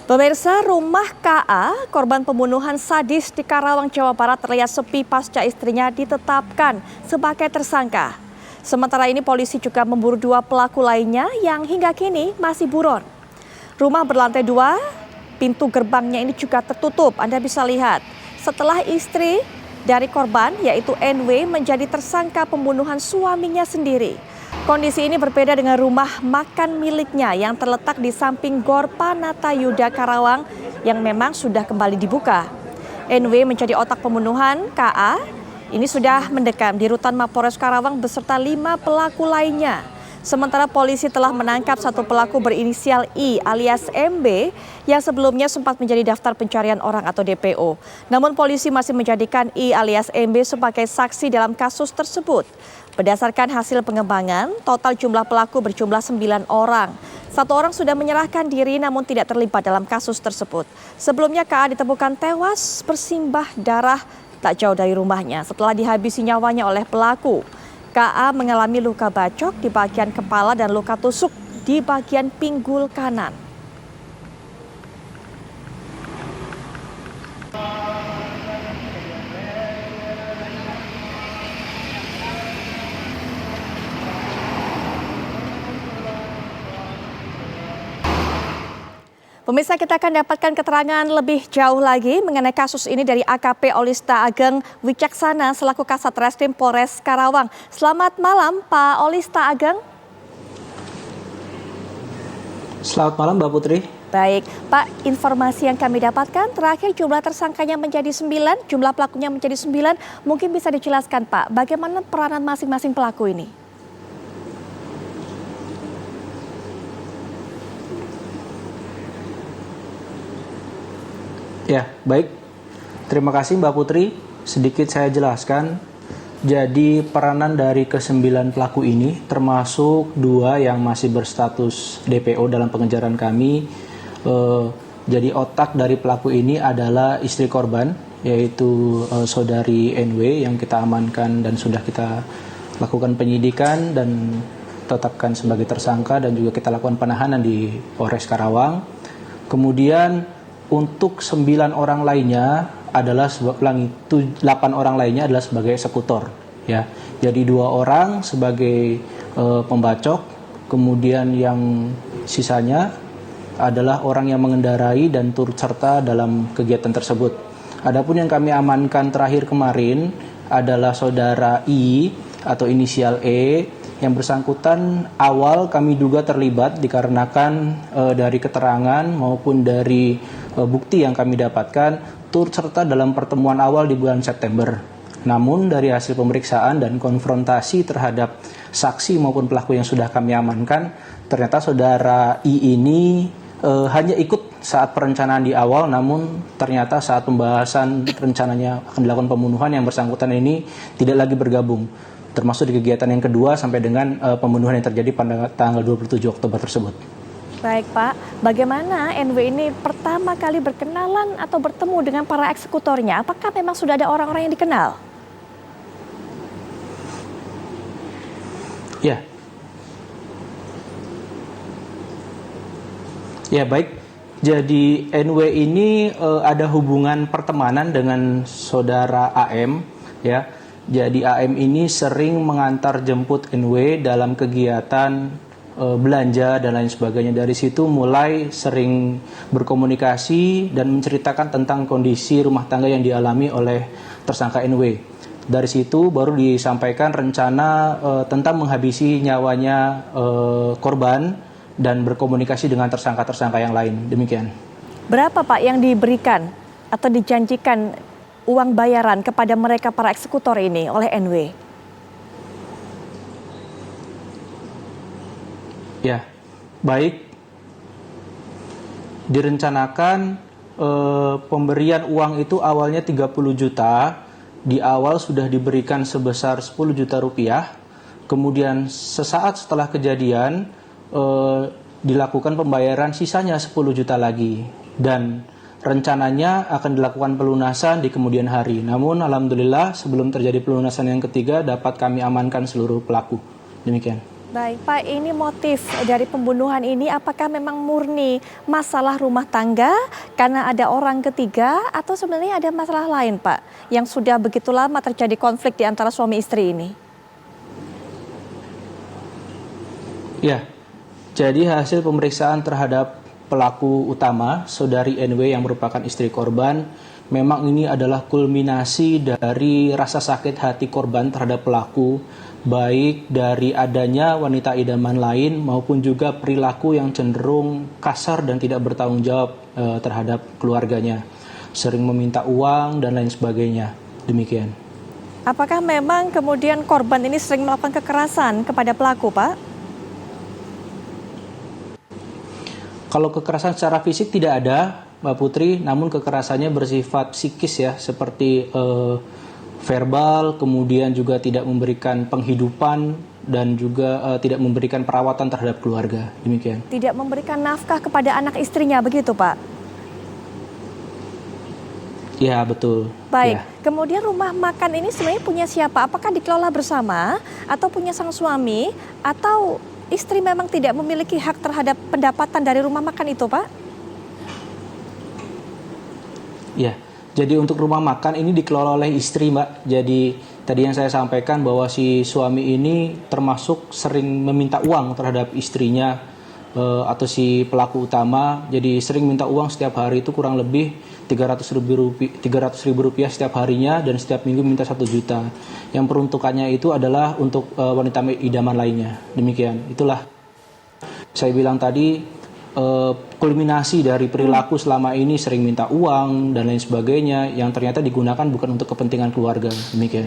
Pemirsa, rumah KA, korban pembunuhan sadis di Karawang, Jawa Barat terlihat sepi pasca istrinya ditetapkan sebagai tersangka. Sementara ini polisi juga memburu dua pelaku lainnya yang hingga kini masih buron. Rumah berlantai 2, pintu gerbangnya ini juga tertutup, Anda bisa lihat. Setelah istri dari korban yaitu NW menjadi tersangka pembunuhan suaminya sendiri. Kondisi ini berbeda dengan rumah makan miliknya yang terletak di samping Gor Panatayuda Karawang yang memang sudah kembali dibuka. NW menjadi otak pembunuhan KA, ini sudah mendekam di rutan Mapores Karawang beserta 5 pelaku lainnya. Sementara polisi telah menangkap satu pelaku berinisial I alias MB yang sebelumnya sempat menjadi daftar pencarian orang atau DPO. Namun polisi masih menjadikan I alias MB sebagai saksi dalam kasus tersebut. Berdasarkan hasil pengembangan, total jumlah pelaku berjumlah 9 orang. Satu orang sudah menyerahkan diri namun tidak terlibat dalam kasus tersebut. Sebelumnya KA ditemukan tewas bersimbah darah tak jauh dari rumahnya setelah dihabisi nyawanya oleh pelaku. KA mengalami luka bacok di bagian kepala dan luka tusuk di bagian pinggul kanan. Pemirsa, kita akan dapatkan keterangan lebih jauh lagi mengenai kasus ini dari AKP Olista Ageng Wicaksana selaku Kasat Reskrim Polres Karawang. Selamat malam Pak Olista Ageng. Selamat malam Mbak Putri. Baik, Pak, informasi yang kami dapatkan terakhir jumlah tersangkanya menjadi 9, jumlah pelakunya menjadi 9. Mungkin bisa dijelaskan Pak, bagaimana peranan masing-masing pelaku ini? Ya, baik. Terima kasih Mbak Putri. Sedikit saya jelaskan. Jadi peranan dari ke-9 pelaku ini termasuk 2 yang masih berstatus DPO dalam pengejaran kami. Jadi otak dari pelaku ini adalah istri korban, yaitu saudari NW yang kita amankan dan sudah kita lakukan penyidikan dan tetapkan sebagai tersangka dan juga kita lakukan penahanan di Polres Karawang. Kemudian untuk 9 orang lainnya adalah 8 orang lainnya adalah sebagai eksekutor, ya. Jadi 2 orang sebagai pembacok, kemudian yang sisanya adalah orang yang mengendarai dan turut serta dalam kegiatan tersebut. Adapun yang kami amankan terakhir kemarin adalah saudara I atau inisial E. Yang bersangkutan awal kami duga terlibat dikarenakan dari keterangan maupun dari bukti yang kami dapatkan turut serta dalam pertemuan awal di bulan September. Namun dari hasil pemeriksaan dan konfrontasi terhadap saksi maupun pelaku yang sudah kami amankan, ternyata saudara I ini hanya ikut saat perencanaan di awal, namun ternyata saat pembahasan rencananya akan dilakukan pembunuhan yang bersangkutan ini tidak lagi bergabung, termasuk di kegiatan yang kedua sampai dengan pembunuhan yang terjadi pada tanggal 27 Oktober tersebut. Baik Pak, bagaimana NW ini pertama kali berkenalan atau bertemu dengan para eksekutornya? Apakah memang sudah ada orang-orang yang dikenal? Ya. Ya baik, jadi NW ini ada hubungan pertemanan dengan saudara AM, ya. Jadi AM ini sering mengantar jemput NW dalam kegiatan belanja dan lain sebagainya. Dari situ mulai sering berkomunikasi dan menceritakan tentang kondisi rumah tangga yang dialami oleh tersangka NW. Dari situ baru disampaikan rencana tentang menghabisi nyawanya korban dan berkomunikasi dengan tersangka-tersangka yang lain. Demikian. Berapa Pak yang diberikan atau dijanjikan uang bayaran kepada mereka para eksekutor ini oleh NW? Ya, baik. Direncanakan pemberian uang itu awalnya 30 juta. Di awal sudah diberikan sebesar 10 juta rupiah. Kemudian sesaat setelah kejadian dilakukan pembayaran sisanya 10 juta lagi. Dan rencananya akan dilakukan pelunasan di kemudian hari. Namun alhamdulillah sebelum terjadi pelunasan yang ketiga dapat kami amankan seluruh pelaku. Demikian. Baik, Pak, ini motif dari pembunuhan ini apakah memang murni masalah rumah tangga karena ada orang ketiga atau sebenarnya ada masalah lain, Pak, yang sudah begitu lama terjadi konflik di antara suami istri ini? Ya, jadi hasil pemeriksaan terhadap pelaku utama, saudari NW yang merupakan istri korban, memang ini adalah kulminasi dari rasa sakit hati korban terhadap pelaku, baik dari adanya wanita idaman lain maupun juga perilaku yang cenderung kasar dan tidak bertanggung jawab terhadap keluarganya, sering meminta uang dan lain sebagainya. Demikian. Apakah memang kemudian korban ini sering melakukan kekerasan kepada pelaku, Pak? Kalau kekerasan secara fisik tidak ada, Mbak Putri, namun kekerasannya bersifat psikis ya, seperti verbal, kemudian juga tidak memberikan penghidupan dan juga tidak memberikan perawatan terhadap keluarga. Demikian. Tidak memberikan nafkah kepada anak istrinya, begitu, Pak? Ya, betul. Baik, Ya. kemudian rumah makan ini sebenarnya punya siapa? Apakah dikelola bersama atau punya sang suami atau istri memang tidak memiliki hak terhadap pendapatan dari rumah makan itu, Pak? Ya, jadi untuk rumah makan ini dikelola oleh istri, Mbak. Jadi tadi yang saya sampaikan bahwa si suami ini termasuk sering meminta uang terhadap istrinya atau si pelaku utama. Jadi sering minta uang setiap hari itu kurang lebih 300.000 rupiah setiap harinya dan setiap minggu minta 1 juta. Yang peruntukannya itu adalah untuk wanita idaman lainnya. Demikian. Itulah saya bilang tadi, kulminasi dari perilaku selama ini sering minta uang dan lain sebagainya yang ternyata digunakan bukan untuk kepentingan keluarga. Demikian.